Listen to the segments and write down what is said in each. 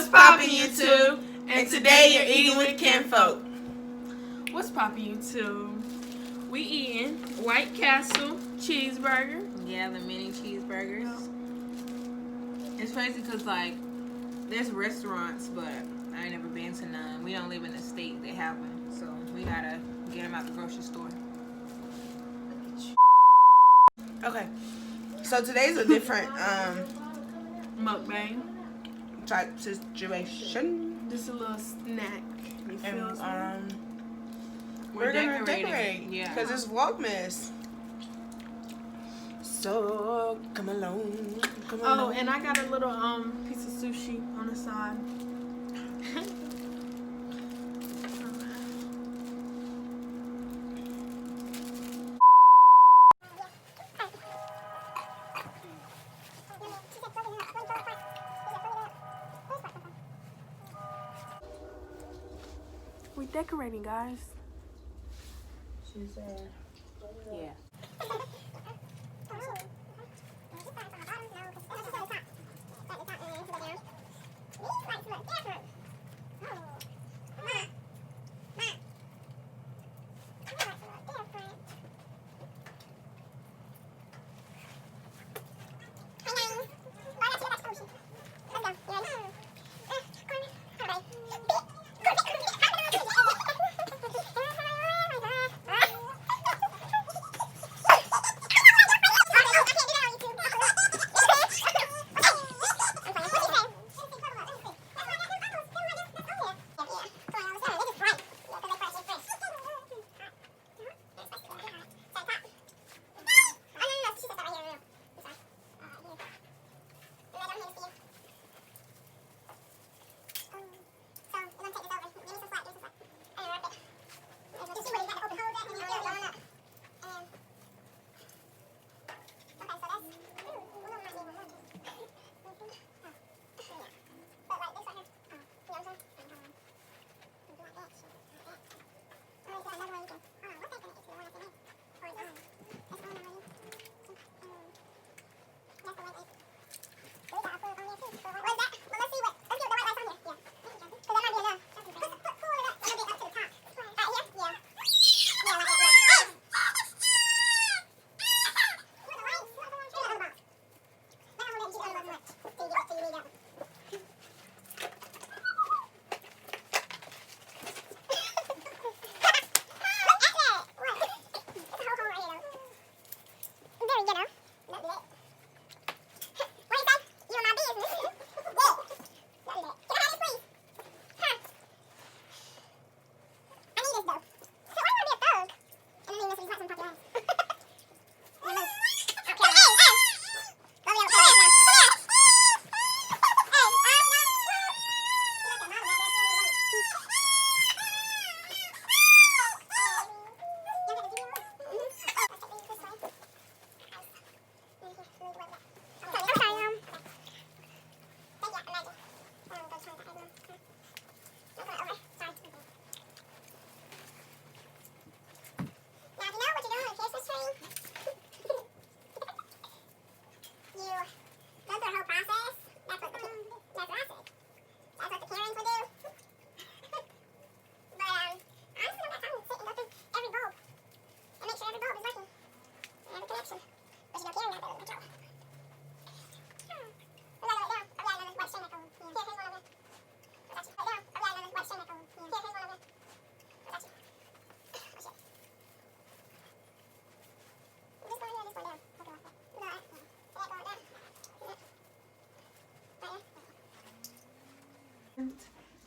What's poppin' YouTube? And today you're eating with kinfolk. What's poppin' YouTube? We eating White Castle cheeseburger. Yeah, the mini cheeseburgers. It's crazy because like there's restaurants, but I ain't never been to none. We don't live in the state they have them, so we gotta get them out the grocery store. Okay, so today's a different Mukbang. type situation. Just a little snack. You feel me? And we're gonna decorate, yeah, because it's Vlogmas. So come along, come along. Oh, and I got a little piece of sushi on the side. We decorating, guys. She said, yeah.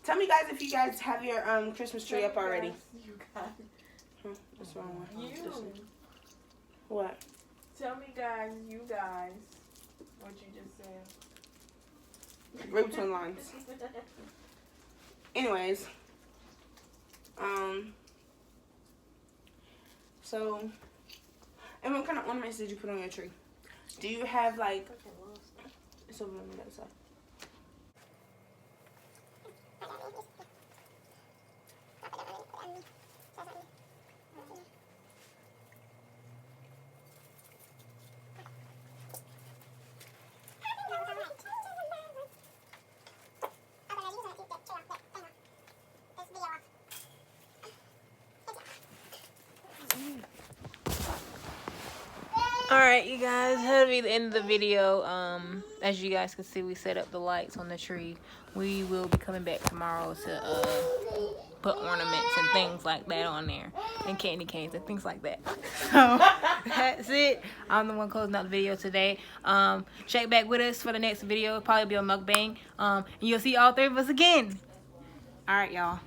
Tell me, guys, if you guys have your Christmas tree up already. You guys. What's wrong with You. What? Tell me, guys, you guys, what you just said. Read between lines. Anyways, so, and what kind of ornaments did you put on your tree? Do you have like? It's over on the other side. Alright, you guys, that'll be the end of the video. As you guys can see, we set up the lights on the tree. We will be coming back tomorrow to put ornaments and things like that on there, and candy canes and things like that. So that's it. I'm the one closing out the video today. Check back with us for the next video. It'll probably be a mukbang. And you'll see all three of us again. Alright, y'all.